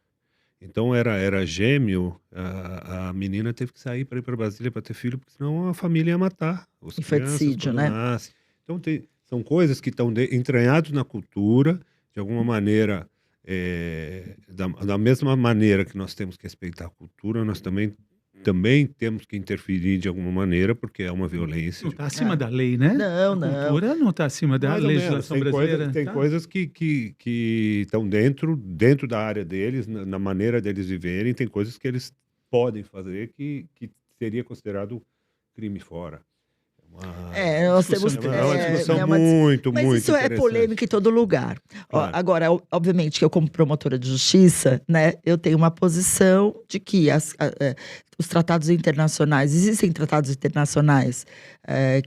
Então era gêmeo, a menina teve que sair para ir para Brasília para ter filho, porque senão a família ia matar as crianças Infanticídio, quando né? nascem. Então são coisas que estão entranhadas na cultura, de alguma maneira, da mesma maneira que nós temos que respeitar a cultura, nós também temos que interferir de alguma maneira, porque é uma violência. Não está acima da lei, né? Não, A não. cultura não está acima da Mais ou menos. legislação brasileira. Tem tá? coisas que estão dentro da área deles, na maneira deles viverem, tem coisas que eles podem fazer que seria considerado crime fora. Nós temos... É uma discussão é uma muito, Mas muito isso é interessante. polêmica em todo lugar. Ó, Claro. agora, obviamente, que eu, como promotora de justiça, né, eu tenho uma posição de que os tratados internacionais, existem tratados internacionais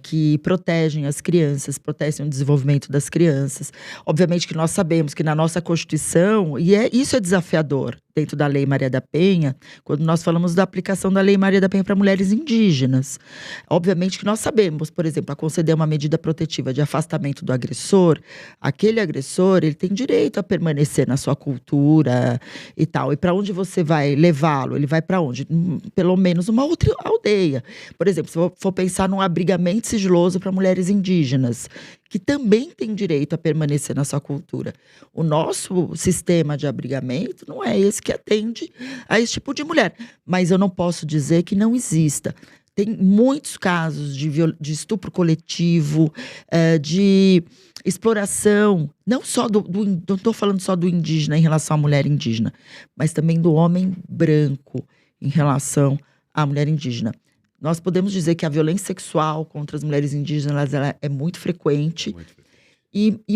que protegem as crianças, protegem o desenvolvimento das crianças. Obviamente que nós sabemos que na nossa Constituição, e isso é desafiador dentro da Lei Maria da Penha, quando nós falamos da aplicação da Lei Maria da Penha para mulheres indígenas. Obviamente que nós sabemos, por exemplo, a conceder uma medida protetiva de afastamento do agressor, aquele agressor, ele tem direito a permanecer na sua cultura e tal. E para onde você vai levá-lo? Ele vai para onde? Pelo menos uma outra aldeia. Por exemplo, se for pensar num abrigamento sigiloso para mulheres indígenas, que também têm direito a permanecer na sua cultura. O nosso sistema de abrigamento não é esse que atende a esse tipo de mulher. Mas eu não posso dizer que não exista. Tem muitos casos de estupro coletivo, de exploração, não estou falando só do indígena em relação à mulher indígena, mas também do homem branco em relação à mulher indígena. Nós podemos dizer que a violência sexual contra as mulheres indígenas ela é muito frequente,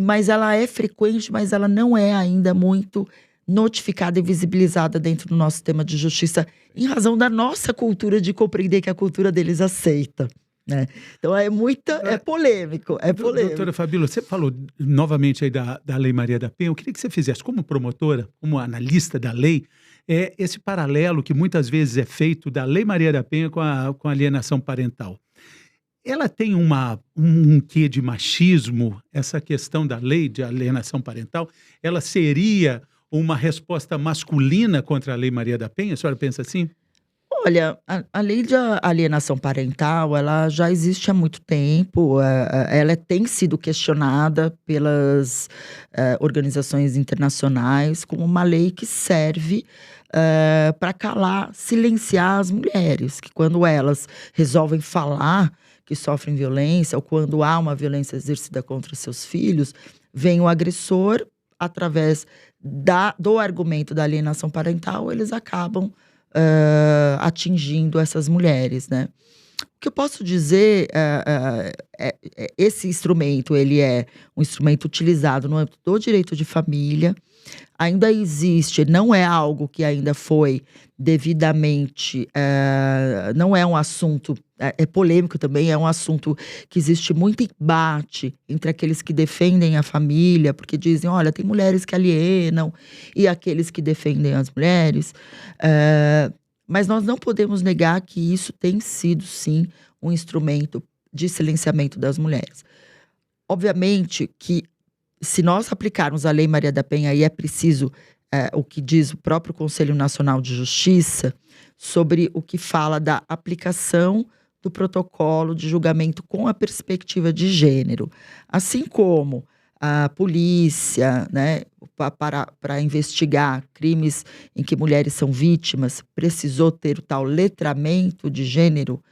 mas ela é frequente, mas ela não é ainda muito notificada e visibilizada dentro do nosso sistema de justiça, em razão da nossa cultura de compreender que a cultura deles aceita. Né? Então é polêmico, Doutora Fabíola, você falou novamente aí da Lei Maria da Penha. Eu queria que você fizesse, como promotora, como analista da lei, esse paralelo que muitas vezes é feito da Lei Maria da Penha com a alienação parental. Ela tem um quê de machismo, essa questão da lei de alienação parental? Ela seria uma resposta masculina contra a Lei Maria da Penha? A senhora pensa assim? Olha, a lei de alienação parental, ela já existe há muito tempo, ela tem sido questionada pelas organizações internacionais como uma lei que serve para calar, silenciar as mulheres, que quando elas resolvem falar que sofrem violência, ou quando há uma violência exercida contra seus filhos, vem o agressor, através do argumento da alienação parental, eles acabam atingindo essas mulheres, né? O que eu posso dizer, esse instrumento, ele é um instrumento utilizado no âmbito do direito de família, ainda existe, não é algo que ainda foi devidamente, não é um assunto, é polêmico também, é um assunto que existe muito embate entre aqueles que defendem a família, porque dizem, olha, tem mulheres que alienam, e aqueles que defendem as mulheres, mas nós não podemos negar que isso tem sido, sim, um instrumento de silenciamento das mulheres. Obviamente que, se nós aplicarmos a Lei Maria da Penha, aí é preciso o que diz o próprio Conselho Nacional de Justiça sobre o que fala da aplicação do protocolo de julgamento com a perspectiva de gênero. Assim como a polícia, né, para investigar crimes em que mulheres são vítimas, precisou ter o tal letramento de gênero,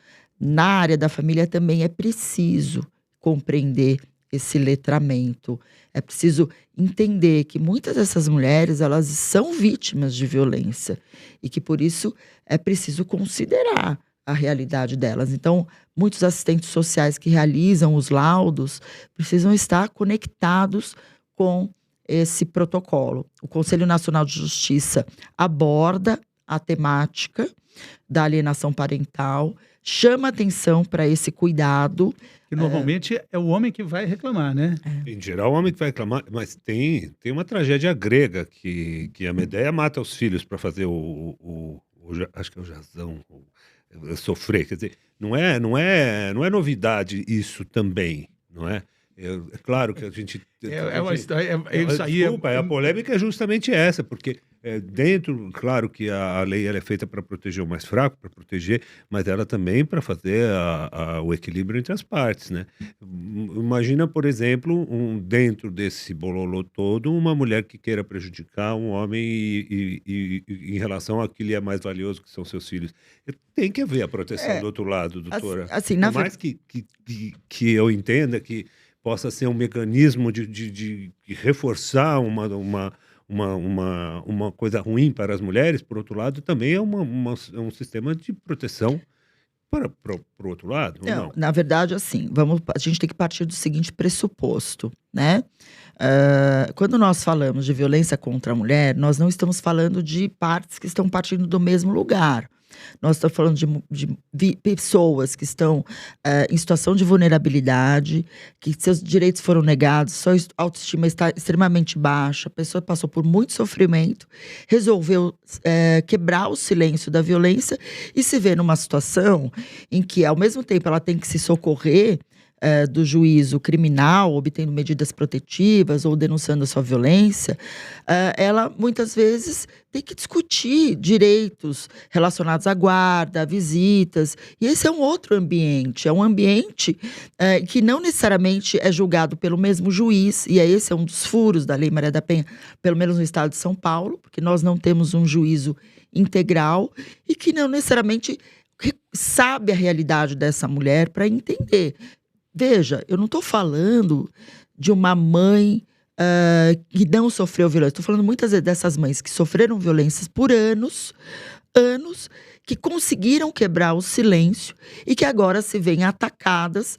na área da família também é preciso compreender esse letramento. É preciso entender que muitas dessas mulheres, elas são vítimas de violência e que, por isso, é preciso considerar a realidade delas. Então, muitos assistentes sociais que realizam os laudos precisam estar conectados com esse protocolo. O Conselho Nacional de Justiça aborda a temática da alienação parental, chama atenção para esse cuidado. Que normalmente é o homem que vai reclamar, né? Em geral, o homem que vai reclamar, mas tem uma tragédia grega que a Medeia mata os filhos para fazer acho que é o Jasão, sofrer. Quer dizer, não é novidade isso também, não é? É claro que a gente... Uma história, isso aí Desculpa, a polêmica é justamente essa, porque dentro, claro que a lei ela é feita para proteger o mais fraco, para proteger, mas ela também para fazer o equilíbrio entre as partes, né? Imagina, por exemplo, dentro desse bololô todo, uma mulher que queira prejudicar um homem em relação àquilo que é mais valioso, que são seus filhos. Tem que haver a proteção do outro lado, doutora. Assim, Por mais que eu entenda que possa ser um mecanismo de reforçar uma coisa ruim para as mulheres, por outro lado, também é um sistema de proteção para o outro lado, ou não? Na verdade, assim, a gente tem que partir do seguinte pressuposto, né? Quando nós falamos de violência contra a mulher, nós não estamos falando de partes que estão partindo do mesmo lugar. Nós estamos falando de pessoas que estão em situação de vulnerabilidade, que seus direitos foram negados, sua autoestima está extremamente baixa, a pessoa passou por muito sofrimento, resolveu quebrar o silêncio da violência e se vê numa situação em que, ao mesmo tempo, ela tem que se socorrer do juízo criminal, obtendo medidas protetivas ou denunciando a sua violência, ela muitas vezes tem que discutir direitos relacionados à guarda, a visitas. E esse é um outro ambiente, é um ambiente que não necessariamente é julgado pelo mesmo juiz, e esse é um dos furos da Lei Maria da Penha, pelo menos no estado de São Paulo, porque nós não temos um juízo integral e que não necessariamente sabe a realidade dessa mulher para entender. Veja, eu não estou falando de uma mãe que não sofreu violência. Estou falando muitas vezes dessas mães que sofreram violências por anos, que conseguiram quebrar o silêncio e que agora se veem atacadas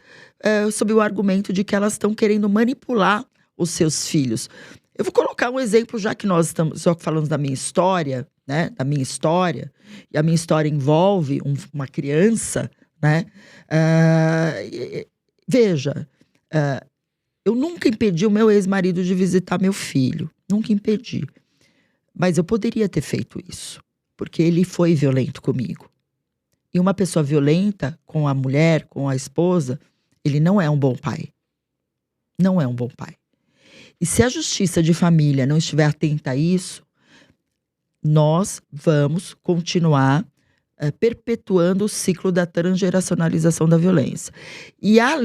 sob o argumento de que elas estão querendo manipular os seus filhos. Eu vou colocar um exemplo, já que nós estamos só falando da minha história, né? Da minha história, e a minha história envolve uma criança, né? Veja, eu nunca impedi o meu ex-marido de visitar meu filho. Nunca impedi. Mas eu poderia ter feito isso. Porque ele foi violento comigo. E uma pessoa violenta com a mulher, com a esposa, ele não é um bom pai. Não é um bom pai. E se a justiça de família não estiver atenta a isso, nós vamos continuar perpetuando o ciclo da transgeracionalização da violência. E a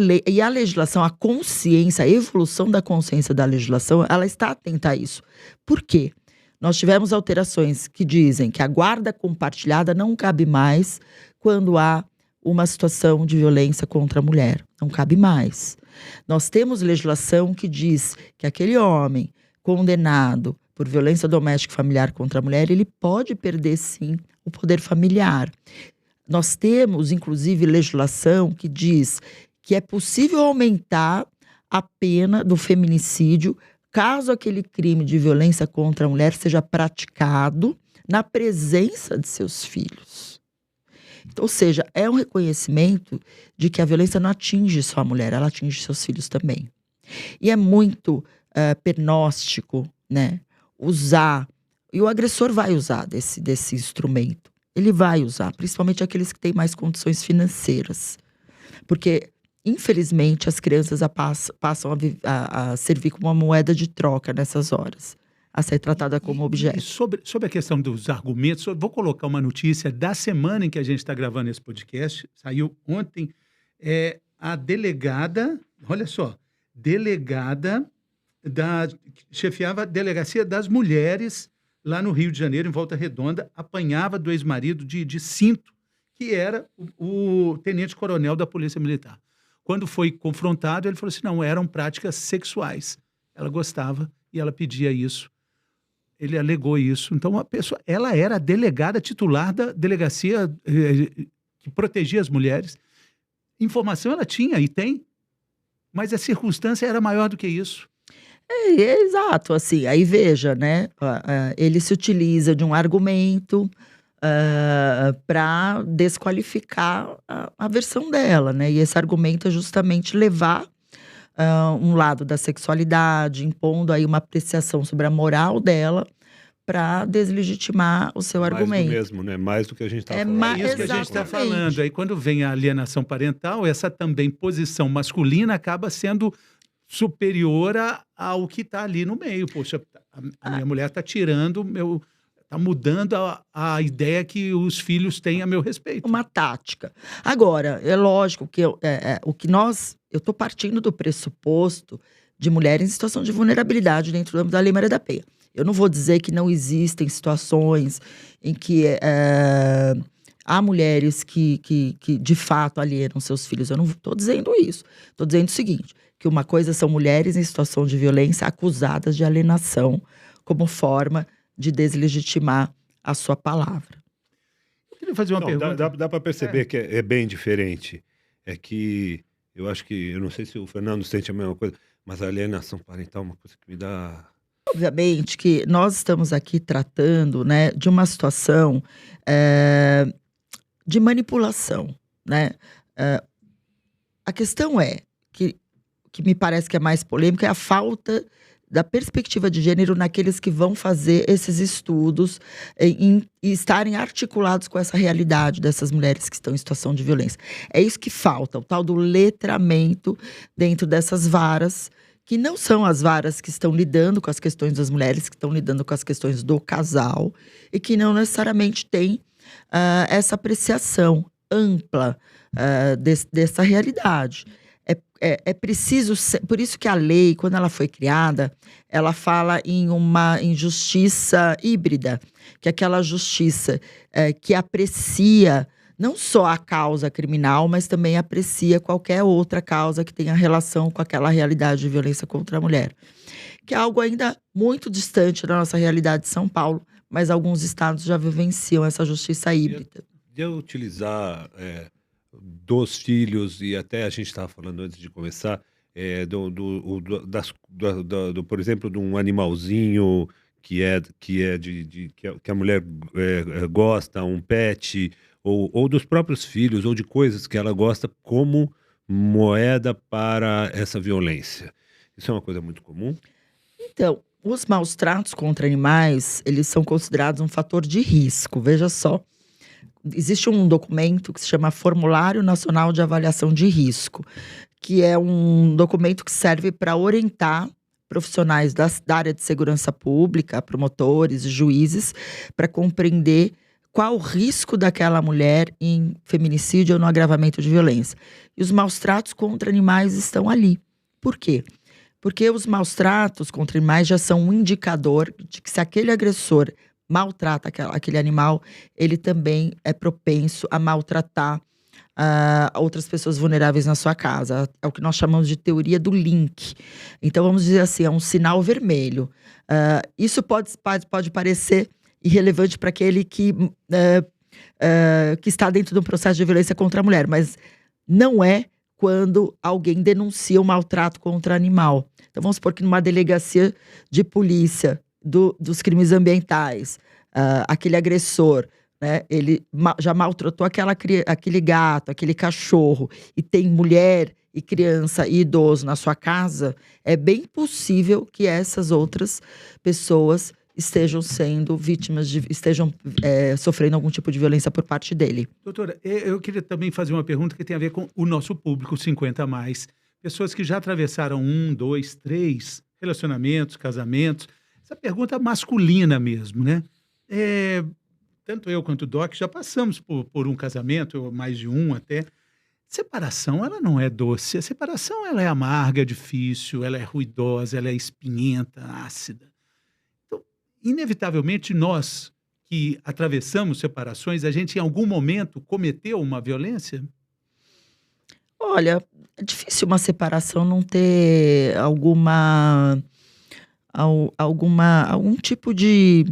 legislação, a consciência, a evolução da consciência da legislação, ela está atenta a isso. Por quê? Nós tivemos alterações que dizem que a guarda compartilhada não cabe mais quando há uma situação de violência contra a mulher. Não cabe mais. Nós temos legislação que diz que aquele homem condenado por violência doméstica e familiar contra a mulher, ele pode perder, sim, o poder familiar. Nós temos, inclusive, legislação que diz que é possível aumentar a pena do feminicídio caso aquele crime de violência contra a mulher seja praticado na presença de seus filhos. Então, ou seja, é um reconhecimento de que a violência não atinge só a mulher, ela atinge seus filhos também. E é muito pernóstico, né, usar, e o agressor vai usar desse instrumento. Ele vai usar, principalmente aqueles que têm mais condições financeiras. Porque, infelizmente, as crianças passam a servir como uma moeda de troca nessas horas, a ser tratada como objeto. E sobre a questão dos argumentos, vou colocar uma notícia da semana em que a gente está gravando esse podcast, saiu ontem, a delegada, olha só, chefiava a Delegacia das Mulheres lá no Rio de Janeiro, em Volta Redonda, apanhava do ex-marido de cinto, que era o tenente-coronel da Polícia Militar. Quando foi confrontado, ele falou assim, não, eram práticas sexuais. Ela gostava e ela pedia isso. Ele alegou isso. Então, a pessoa, ela era a delegada titular da delegacia que protegia as mulheres. Informação ela tinha e tem, mas a circunstância era maior do que isso. Exato, assim, aí veja, né, ele se utiliza de um argumento para desqualificar a versão dela, né, e esse argumento é justamente levar um lado da sexualidade, impondo aí uma apreciação sobre a moral dela para deslegitimar o seu argumento. Mais do mesmo, né? Mais do que a gente está falando. É isso que a gente está falando. Aí quando vem a alienação parental, essa também posição masculina acaba sendo superior ao que está ali no meio. Poxa, a minha mulher está tirando Está mudando a ideia que os filhos têm a meu respeito. Uma tática. Agora, é lógico que eu estou partindo do pressuposto de mulheres em situação de vulnerabilidade dentro do âmbito da Lei Maria da Penha. Eu não vou dizer que não existem situações em que há mulheres que de fato alienam seus filhos. Eu não estou dizendo isso. Estou dizendo o seguinte, que uma coisa são mulheres em situação de violência acusadas de alienação como forma de deslegitimar a sua palavra. Eu queria fazer uma pergunta. Dá para perceber que é bem diferente. É que eu acho que, eu não sei se o Fernando sente a mesma coisa, mas a alienação parental é uma coisa que me dá... Obviamente que nós estamos aqui tratando, né, de uma situação de manipulação, né? A questão que me parece que é mais polêmica é a falta da perspectiva de gênero naqueles que vão fazer esses estudos e estarem articulados com essa realidade dessas mulheres que estão em situação de violência. É isso que falta, o tal do letramento dentro dessas varas, que não são as varas que estão lidando com as questões das mulheres, que estão lidando com as questões do casal, e que não necessariamente tem essa apreciação ampla dessa realidade. É preciso, por isso que a lei, quando ela foi criada, ela fala em uma justiça híbrida, que é aquela justiça que aprecia não só a causa criminal, mas também aprecia qualquer outra causa que tenha relação com aquela realidade de violência contra a mulher. Que é algo ainda muito distante da nossa realidade de São Paulo, mas alguns estados já vivenciam essa justiça híbrida. De eu utilizar dos filhos, e até a gente estava falando antes de começar, por exemplo, de um animalzinho que a mulher gosta, um pet, ou dos próprios filhos, ou de coisas que ela gosta como moeda para essa violência. Isso é uma coisa muito comum? Então, os maus tratos contra animais, eles são considerados um fator de risco. Veja só, existe um documento que se chama Formulário Nacional de Avaliação de Risco, que é um documento que serve para orientar profissionais da área de segurança pública, promotores, juízes, para compreender qual o risco daquela mulher em feminicídio ou no agravamento de violência. E os maus tratos contra animais estão ali. Por quê? Porque os maus tratos contra animais já são um indicador de que se aquele agressor maltrata aquele animal, ele também é propenso a maltratar outras pessoas vulneráveis na sua casa. É o que nós chamamos de teoria do link. Então, vamos dizer assim, é um sinal vermelho. Isso pode parecer irrelevante para aquele que está dentro de um processo de violência contra a mulher, mas não é quando alguém denuncia um maltrato contra animal. Então, vamos supor que numa delegacia de polícia dos crimes ambientais, aquele agressor, né, ele já maltratou aquele gato, aquele cachorro, e tem mulher e criança e idoso na sua casa, é bem possível que essas outras pessoas estejam sendo vítimas, estejam sofrendo algum tipo de violência por parte dele. Doutora, eu queria também fazer uma pergunta que tem a ver com o nosso público 50+. Pessoas que já atravessaram 1, 2, 3 relacionamentos, casamentos. Essa pergunta masculina mesmo, né? Tanto eu quanto o Doc já passamos por um casamento, mais de um até. Separação, ela não é doce. A separação, ela é amarga, difícil, ela é ruidosa, ela é espinhenta, ácida. Então, inevitavelmente, nós que atravessamos separações, a gente em algum momento cometeu uma violência? Olha, é difícil uma separação não ter algum tipo de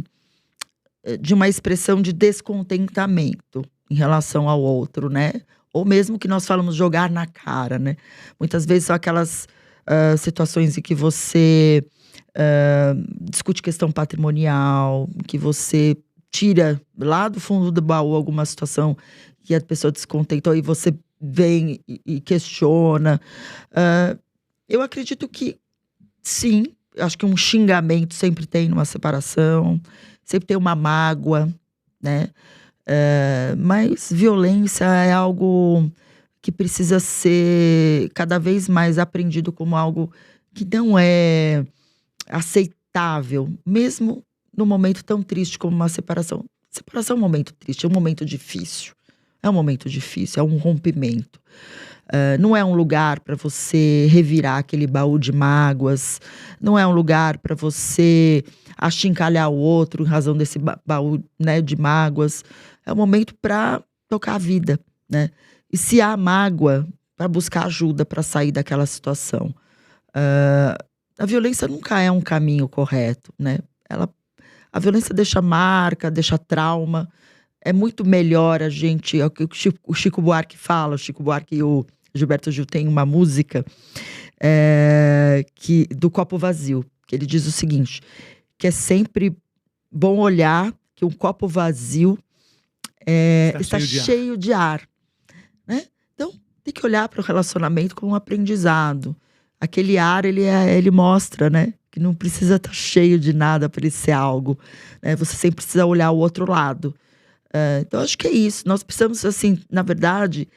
uma expressão de descontentamento em relação ao outro, né? Ou mesmo que nós falamos jogar na cara, né? Muitas vezes são aquelas situações em que você discute questão patrimonial, que você tira lá do fundo do baú alguma situação que a pessoa descontentou e você vem e questiona. Eu acredito que sim, acho que um xingamento sempre tem numa separação, sempre tem uma mágoa, né? Mas violência é algo que precisa ser cada vez mais aprendido como algo que não é aceitável, mesmo num momento tão triste como uma separação. Separação é um momento triste, é um momento difícil. É um momento difícil, é um rompimento. Não é um lugar para você revirar aquele baú de mágoas. Não é um lugar para você achincalhar o outro em razão desse baú, né, de mágoas. É um momento para tocar a vida, né? E se há mágoa, para buscar ajuda para sair daquela situação. A violência nunca é um caminho correto, né? A violência deixa marca, deixa trauma. É muito melhor a gente... É o que o Chico Buarque fala. O Chico Buarque e o Gilberto Gil tem uma música do Copo Vazio. Que ele diz o seguinte, que é sempre bom olhar que um copo vazio está cheio de ar. Né? Então, tem que olhar para o relacionamento como um aprendizado. Aquele ar, ele mostra, né? Que não precisa estar cheio de nada para ele ser algo. Né? Você sempre precisa olhar o outro lado. Então, acho que é isso. Nós precisamos, assim, na verdade,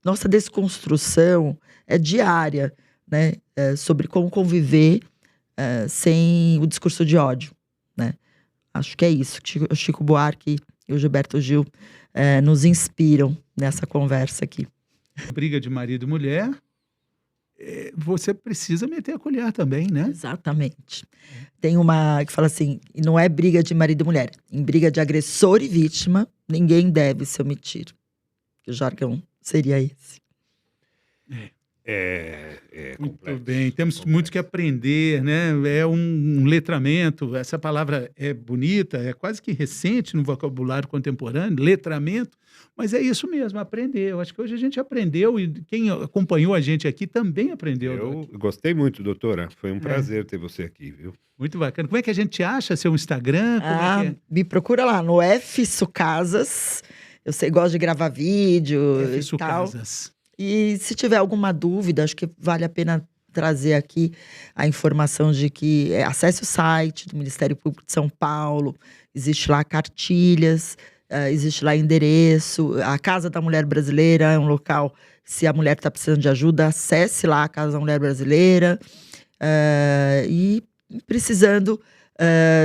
nossa desconstrução é diária, né? Sobre como conviver sem o discurso de ódio, né? Acho que é isso. O Chico Buarque e o Gilberto Gil nos inspiram nessa conversa aqui. Briga de marido e mulher, você precisa meter a colher também, né? Exatamente. Tem uma que fala assim, não é briga de marido e mulher. Em briga de agressor e vítima, ninguém deve se omitir. O jargão seria esse. Muito complexo. bem, temos muito que aprender, né? É um letramento, essa palavra é bonita, é quase que recente no vocabulário contemporâneo, letramento, mas é isso mesmo, aprender. Eu acho que hoje a gente aprendeu e quem acompanhou a gente aqui também aprendeu. Eu gostei muito, doutora. Foi um prazer ter você aqui, viu? Muito bacana. Como é que a gente acha seu Instagram? Como é que é? Me procura lá no F Sucasas. Eu gosto de gravar vídeo e tal. E se tiver alguma dúvida, acho que vale a pena trazer aqui a informação de que acesse o site do Ministério Público de São Paulo, existe lá cartilhas, existe lá endereço. A Casa da Mulher Brasileira é um local, se a mulher está precisando de ajuda, acesse lá a Casa da Mulher Brasileira. E precisando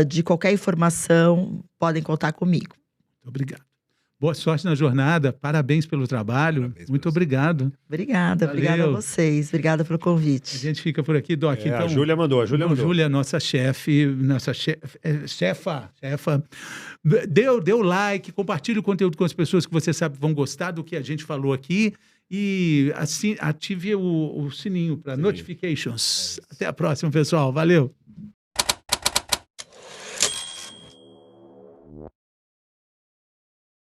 de qualquer informação, podem contar comigo. Muito obrigado. Boa sorte na jornada, parabéns pelo trabalho. Parabéns. Muito obrigado. Obrigada, Valeu. Obrigada a vocês. Obrigada pelo A convite. gente fica por aqui, Doc. Então, A Júlia mandou. Júlia, nossa chefe, chefa. Dê o like, compartilhe o conteúdo com as pessoas que você sabe vão gostar do que a gente falou aqui e assim, ative o sininho para notifications. Até a próxima, pessoal. Valeu.